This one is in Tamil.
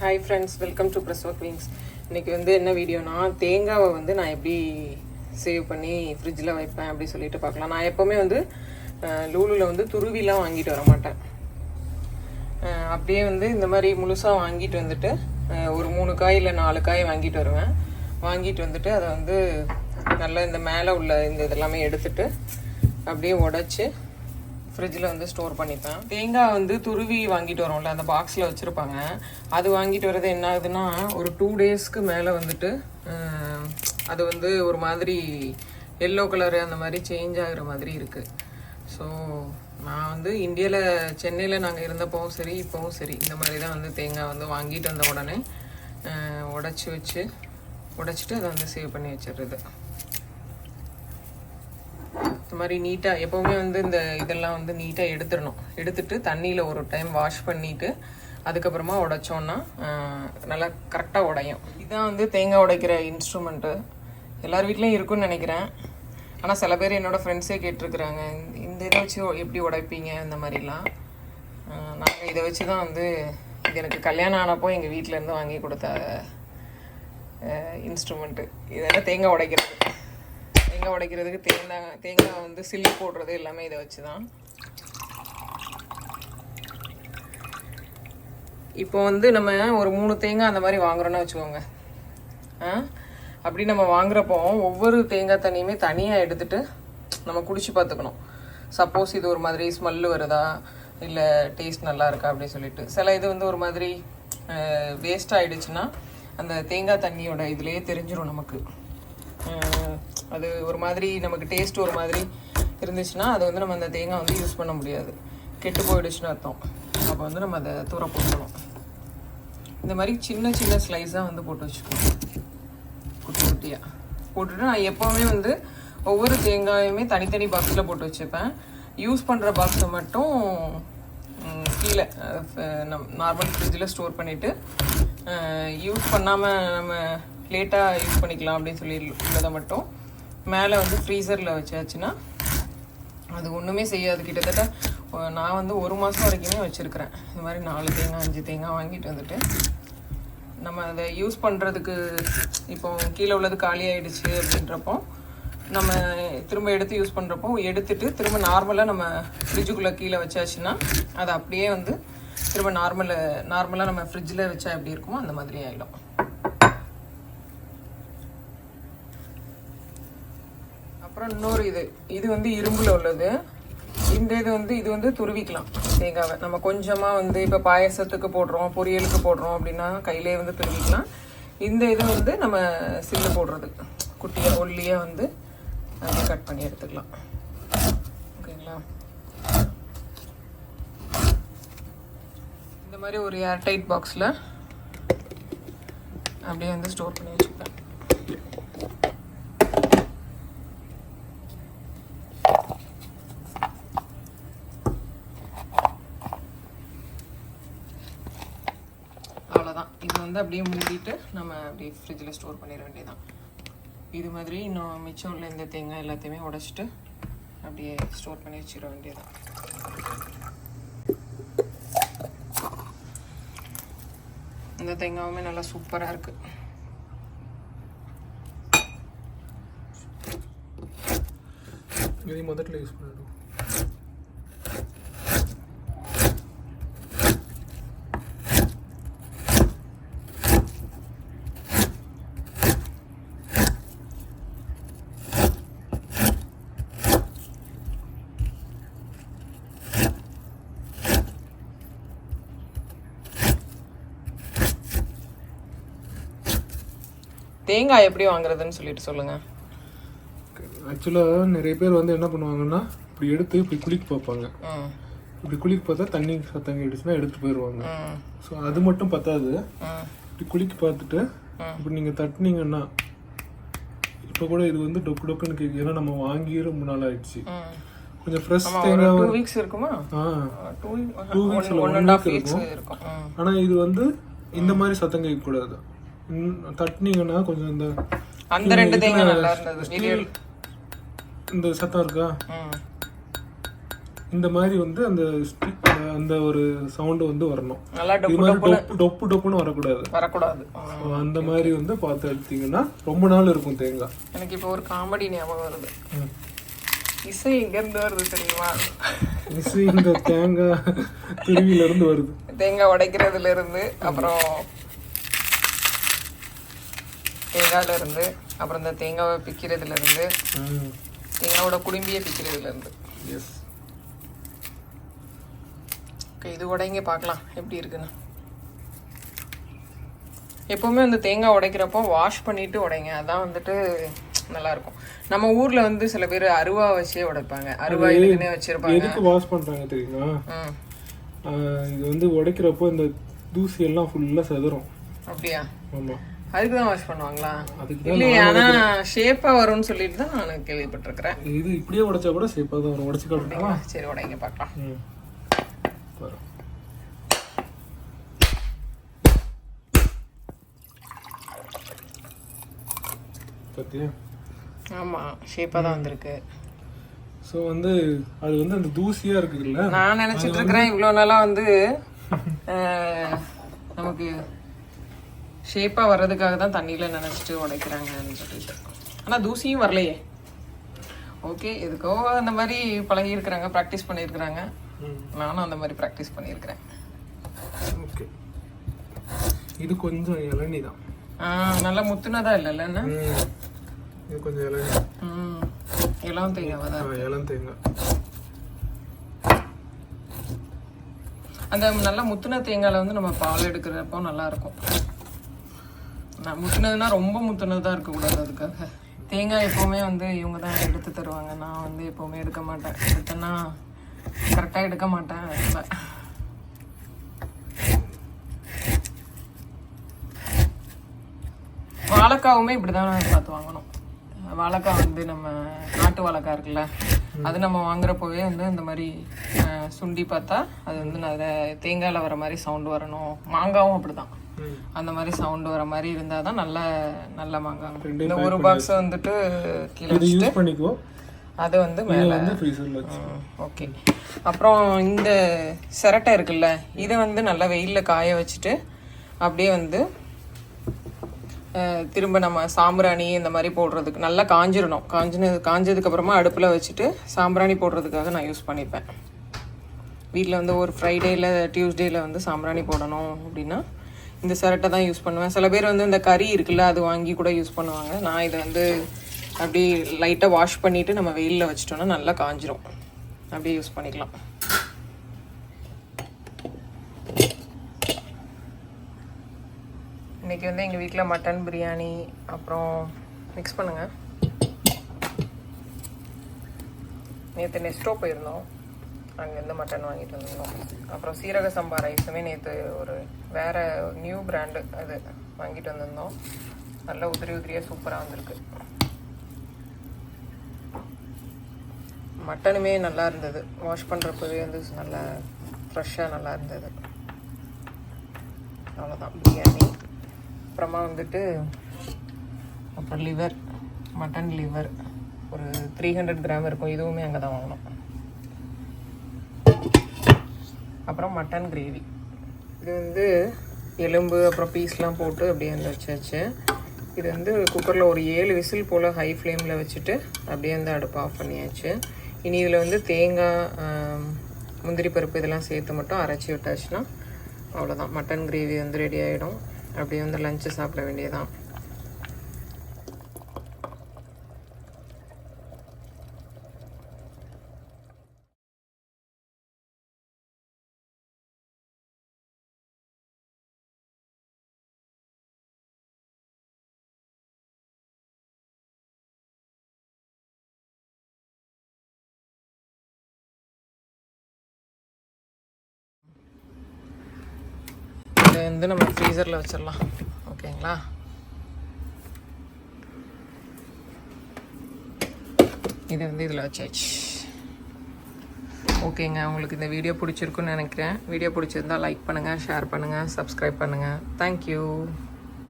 Hi friends, welcome to Press Work Wings. இன்னைக்கு வந்து என்ன வீடியோனா தேங்காவை வந்து நான் எப்படி சேவ் பண்ணி ஃப்ரிட்ஜில் வைப்பேன் அப்படி சொல்லிட்டு பார்க்கலாம். நான் எப்போவுமே வந்து லூலுவில் வந்து துருவிலாம் வாங்கிட்டு வர மாட்டேன். அப்படியே வந்து இந்த மாதிரி முழுசாக வாங்கிட்டு வந்துட்டு ஒரு 3 காய் இல்லை 4 காய் வாங்கிட்டு வருவேன். வாங்கிட்டு வந்துட்டு அதை வந்து நல்லா இந்த மேலே உள்ள இந்த இதெல்லாமே எடுத்துட்டு அப்படியே உடச்சி ஃப்ரிட்ஜில் வந்து ஸ்டோர் பண்ணிப்பேன். தேங்காய் வந்து துருவி வாங்கிட்டு வரோம்ல, அந்த பாக்ஸில் வச்சுருப்பாங்க. அது வாங்கிட்டு வர்றது என்ன ஆகுதுன்னா ஒரு 2 டேஸ்க்கு மேலே வந்துட்டு அது வந்து ஒரு மாதிரி எல்லோ கலரு அந்த மாதிரி சேஞ்ச் ஆகிற மாதிரி இருக்குது. ஸோ நான் வந்து இந்தியாவில் சென்னையில் நாங்கள் இருந்தப்போவும் சரி இப்போவும் சரி இந்த மாதிரி தான் வந்து தேங்காய் வந்து வாங்கிட்டு வந்த உடனே உடைச்சிட்டு அதை வந்து சேவ் பண்ணி வச்சிடுறது. இந்த மாதிரி நீட்டாக எப்போவுமே வந்து இந்த இதெல்லாம் வந்து நீட்டாக எடுத்துட்டு தண்ணியில் ஒரு டைம் வாஷ் பண்ணிவிட்டு அதுக்கப்புறமா உடைச்சோன்னா நல்லா கரெக்டாக உடையும். இதுதான் வந்து தேங்காய் உடைக்கிற இன்ஸ்ட்ருமெண்ட்டு. எல்லார் வீட்லேயும் இருக்குன்னு நினைக்கிறேன். ஆனால் சில பேர் என்னோடய ஃப்ரெண்ட்ஸே கேட்டிருக்குறாங்க, இந்த இதை வச்சு எப்படி உடைப்பீங்க இந்த மாதிரிலாம். நாங்கள் இதை வச்சு தான் வந்து இது எனக்கு கல்யாணம் ஆனப்போ எங்கள் வீட்டிலேருந்து வாங்கி கொடுத்த இன்ஸ்ட்ருமெண்ட்டு. இதெல்லாம் தேங்காய் உடைக்கிறதுக்கு தேங்காய் வந்து சில்லு போடுறது எல்லாமே இதை வச்சு தான். இப்போ வந்து நம்ம ஒரு 3 தேங்காய் அந்த மாதிரி வாங்குறோன்னு வச்சுக்கோங்க. அப்படி நம்ம வாங்குறப்போ ஒவ்வொரு தேங்காய் தண்ணியுமே தனியாக எடுத்துட்டு நம்ம குடிச்சு பார்த்துக்கணும். சப்போஸ் இது ஒரு மாதிரி ஸ்மெல்லு வருதா இல்லை டேஸ்ட் நல்லா இருக்கா அப்படின்னு சொல்லிட்டு. சில இது வந்து ஒரு மாதிரி வேஸ்ட் ஆகிடுச்சுன்னா அந்த தேங்காய் தண்ணியோட இதுலேயே தெரிஞ்சிடும் நமக்கு. அது ஒரு மாதிரி நமக்கு டேஸ்ட் ஒரு மாதிரி இருந்துச்சுன்னா அது வந்து நம்ம அந்த தேங்காய் வந்து யூஸ் பண்ண முடியாது, கெட்டு போயிடுச்சுன்னு அர்த்தம். அப்போ வந்து நம்ம அதை தூர போட்டுக்கணும். இந்த மாதிரி சின்ன சின்ன ஸ்லைஸாக வந்து போட்டு வச்சுக்கணும், குட்டி குட்டியாக போட்டுட்டு நான் எப்போவுமே வந்து ஒவ்வொரு தேங்காயுமே தனித்தனி பாக்ஸில் போட்டு வச்சுப்பேன். யூஸ் பண்ணுற பாக்ஸை மட்டும் கீழே நார்மல் ஃப்ரிட்ஜில் ஸ்டோர் பண்ணிவிட்டு யூஸ் பண்ணாமல் நம்ம லேட்டாக யூஸ் பண்ணிக்கலாம் அப்படின்னு சொல்லி உள்ளதை மட்டும் மேலே வந்து ஃப்ரீசரில் வச்சாச்சுன்னா அது ஒன்றுமே செய்யாது. கிட்டத்தட்ட நான் வந்து 1 மாதம் வரைக்குமே வச்சுருக்கிறேன். இந்த மாதிரி 4 தேங்காய் 5 தேங்காய் வாங்கிட்டு வந்துட்டு நம்ம அதை யூஸ் பண்ணுறதுக்கு இப்போ கீழே உள்ளது காலி ஆகிடுச்சு அப்படின்றப்போ நம்ம திரும்ப எடுத்து யூஸ் பண்ணுறப்போ எடுத்துட்டு திரும்ப நார்மலாக நம்ம ஃப்ரிட்ஜுக்குள்ளே கீழே வச்சாச்சுன்னா அது அப்படியே வந்து திரும்ப நார்மலாக நம்ம ஃப்ரிட்ஜில் வச்சா எப்படி இருக்குமோ அந்த மாதிரி ஆகிடும். அப்புறம் இன்னொரு இது வந்து இரும்பில் உள்ளது. இந்த இது வந்து துருவிக்கலாம் தேங்காவை. நம்ம கொஞ்சமாக வந்து இப்போ பாயசத்துக்கு போடுறோம், பொரியலுக்கு போடுறோம் அப்படின்னா கையிலே வந்து துருவிக்கலாம். இந்த இது வந்து நம்ம சில்லு போடுறது குட்டியாக ஒல்லியாக வந்து அதை கட் பண்ணி எடுத்துக்கலாம். ஓகேங்களா? இந்த மாதிரி ஒரு ஏர்டைட் பாக்ஸில் அப்படியே வந்து ஸ்டோர் பண்ணி வச்சுக்கலாம். அவ்வளோதான். இது வந்து அப்படியே மூடிட்டு நம்ம அப்படியே ஃப்ரிட்ஜில் ஸ்டோர் பண்ணிட வேண்டியதான். இது மாதிரி இன்னும் மிச்சம் உள்ள இந்த தேங்காய் எல்லாத்தையுமே உடைச்சிட்டு அப்படியே ஸ்டோர் பண்ணி வச்சிட வேண்டியதான். இந்த தேங்காயுமே நல்லா சூப்பராக இருக்குது. இது முதல்ல யூஸ் பண்ணிடும். தேங்காய் எப்படி வாங்குறதுன்னு சொல்லிட்டு சொல்லுங்க. ஆக்சுவலாக நிறைய பேர் வந்து என்ன பண்ணுவாங்கன்னா இப்படி எடுத்து இப்படி குளிக்க பார்ப்பாங்க. இப்படி குளிக்க பார்த்தா தண்ணி சத்தங்க ஆயிடுச்சுன்னா எடுத்து போயிடுவாங்க. ஸோ அது மட்டும் பத்தாது, இப்படி குளிக்க பார்த்துட்டு இப்படி நீங்கள் தட்டினீங்கன்னா இப்போ கூட இது வந்து டொக்கு டொக்குன்னு கேட்கு. ஏன்னா நம்ம வாங்கி ரொம்ப நாள் ஆயிடுச்சு. கொஞ்சம் ஃப்ரெஷ் தேங்காய் 2 வீக்ஸ் இருக்குமா? 2 வீக்ஸ் 1 வீக் இருக்கும். ஆனால் இது வந்து இந்த மாதிரி சத்தம் கேட்கக்கூடாது. தட்டினீங்கன்னா கொஞ்சம் அந்த 2 தேங்காய் நல்லா இருந்தது. இந்த சத்தம் இருக்கா, இந்த மாதிரி வந்து அந்த அந்த ஒரு சவுண்டு வந்து வரணும். நல்லா இது மாதிரி டொப்பு டொப்புன்னு வரக்கூடாது. அந்த மாதிரி வந்து பார்த்து எடுத்தீங்கன்னா ரொம்ப நாள் இருக்கும் தேங்காய். எனக்கு இப்போ ஒரு காமெடி ஞாபகம் வருது. இசை எங்கேருந்து வருது தெரியுமா? இசை இந்த தேங்காய் திருவியில இருந்து வருது. தேங்காய் உடைக்கிறதுல இருந்து, அப்புறம் தேங்காயில இருந்து, அப்புறம் இந்த தேங்காவை பிக்கிறதுல இருந்து, தேங்காவோட குடும்பியை பிக்கிறதுல இருந்து. எஸ். ஓகே, இது உடைங்க பார்க்கலாம் எப்படி இருக்குன்னு. எப்போவுமே வந்து தேங்காய் உடைக்கிறப்போ வாஷ் பண்ணிட்டு உடைங்க, அதான் வந்துட்டு நல்லா இருக்கும். நம்ம ஊர்ல வந்து சில பேர் அருவா வச்சே உடைப்பாங்க. அருவா இதுக்குன்னே வச்சிருப்பாங்க. எதுக்கு வாஷ் பண்றாங்க தெரியுமா? இது வந்து உடைக்கிறப்போ இந்த தூசி எல்லாம் ஃபுல்லா செதறும். அப்படியா? ஆமா, அதுக்கு தான் வாஷ் பண்ணுவாங்களா? இல்லையா, ஆனா ஷேப்பா வரும்னு சொல்லிட்டு தான் நான் கேள்விப்பட்டிருக்கிறேன். இது இப்படியே உடைச்சா கூட ஷேப்பா தான் வரும். உடைச்சு காட்டுங்களா? சரி, உடைங்க பார்க்கலாம். பத்தியா? ஆமா, ஷேப்பா தான் வந்திருக்கு. ஸோ வந்து அது வந்து அந்த தூசியா இருக்குதுல்ல, நான் நினைச்சிட்டு இருக்கிறேன் இவ்வளோ நாளா வந்து நமக்கு ஷேப்பா வர்றதுக்காக தான் தண்ணியில நினைச்சிட்டு உடைக்கிறாங்கன்னு சொல்லிட்டு. ஆனா தூசியும் வரலையே. ஓகே, எதுக்கோ அந்த மாதிரி பழகி இருக்கிறாங்க, ப்ராக்டிஸ் பண்ணியிருக்கிறாங்க. நானும் அந்த மாதிரி ப்ராக்டிஸ் பண்ணியிருக்கிறேன். ஓகே, இது கொஞ்சம் இளநீ தான். நல்லா முத்துனதா இல்லைல்ல? இது கொஞ்சம் இளநீ. இளம் தேங்காய் தான். இளம் தேங்காய். அந்த நல்லா முத்துன தேங்காயில வந்து நம்ம பால் எடுக்கிறப்போ நல்லா இருக்கும். முத்துனதுன்னா ரொம்ப முத்துனதா இருக்கக்கூடாது. அதுக்காக தேங்காய் எப்பவுமே வந்து இவங்க தான் எடுத்து தருவாங்க. நான் வந்து எப்பவுமே எடுக்க மாட்டேன். எடுத்தேன்னா கரெக்டாக எடுக்க மாட்டேன். வாழைக்காவுமே இப்படிதான் பார்த்து வாங்கணும். வாழைக்காய் வந்து நம்ம நாட்டு வாழைக்காய் இருக்குல்ல, அது நம்ம வாங்குறப்பவே வந்து இந்த மாதிரி சுண்டி பார்த்தா அது வந்து தேங்காயில் வர மாதிரி சவுண்டு வரணும். மாங்காவும் அப்படிதான், அந்த மாதிரி சவுண்டு வர மாதிரி இருந்தால் தான் நல்ல மாங்காய். இந்த ஒரு பாக்ஸ் வந்துட்டு கீழே வச்சுட்டு அது வந்து மேலே. ஓகே, அப்புறம் இந்த சிரட்டை இருக்குல்ல, இதை வந்து நல்லா வெயிலில் காய வச்சுட்டு அப்படியே வந்து திரும்ப நம்ம சாம்பிராணி இந்த மாதிரி போடுறதுக்கு நல்லா காஞ்சிடணும். காஞ்சதுக்கப்புறமா அடுப்பில் வச்சுட்டு சாம்பிராணி போடுறதுக்காக நான் யூஸ் பண்ணிப்பேன். வீட்டில் வந்து ஒரு ஃப்ரைடேயில் டியூஸ்டேயில் வந்து சாம்பிராணி போடணும் அப்படின்னா இந்த சிரட்டை தான் யூஸ் பண்ணுவேன். சில பேர் வந்து இந்த கறி இருக்குல்ல, அது வாங்கி கூட யூஸ் பண்ணுவாங்க. நான் இதை வந்து அப்படியே லைட்டாக வாஷ் பண்ணிவிட்டு நம்ம வெயிலில் வச்சிட்டோன்னா நல்லா காஞ்சிரும். அப்படியே யூஸ் பண்ணிக்கலாம். இன்றைக்கி வந்து எங்கள் வீட்டில் மட்டன் பிரியாணி, அப்புறம் மிக்ஸ் பண்ணுங்கள். நேற்று நெஸ்டோ போயிருந்தோம், அங்கேருந்து மட்டன் வாங்கிட்டு வந்திருந்தோம். அப்புறம் சீரக சம்பா ரைஸுமே நேற்று ஒரு வேறு நியூ பிராண்டு அது வாங்கிட்டு வந்திருந்தோம். நல்லா உதிரியாக சூப்பராக வந்திருக்கு. மட்டனுமே நல்லா இருந்தது. வாஷ் பண்ணுறப்பவே வந்து நல்லா ஃப்ரெஷ்ஷாக நல்லா இருந்தது. அவ்வளோதான் பிரியாணி. அப்புறமா வந்துட்டு அப்புறம் லிவர், மட்டன் லிவர் ஒரு 300 கிராம் இருக்கும். இதுவுமே அங்கே தான் வாங்கினோம். அப்புறம் மட்டன் கிரேவி, இது வந்து எலும்பு அப்புறம் பீஸ்லாம் போட்டு அப்படியே வந்து வச்சாச்சு. இது வந்து குக்கரில் ஒரு 7 விசில் போல் ஹை ஃப்ளேமில் வச்சுட்டு அப்படியே வந்து அடுப்பு ஆஃப் பண்ணியாச்சு. இனி இதில் வந்து தேங்காய், முந்திரி பருப்பு இதெல்லாம் சேர்த்து மட்டும் அரைச்சி விட்டாச்சுன்னா அவ்வளோதான், மட்டன் கிரேவி வந்து ரெடி ஆகிடும். அப்படியே வந்து லஞ்சு சாப்பிட வேண்டியதான். இதை வந்து நம்ம ஃப்ரீசரில் வச்சிடலாம். ஓகேங்களா? இது வந்து இதில் வச்சாச்சு. ஓகேங்க, உங்களுக்கு இந்த வீடியோ பிடிச்சிருக்குன்னு நினைக்கிறேன். வீடியோ பிடிச்சிருந்தா லைக் பண்ணுங்கள், ஷேர் பண்ணுங்கள், சப்ஸ்கிரைப் பண்ணுங்கள். தேங்க்யூ.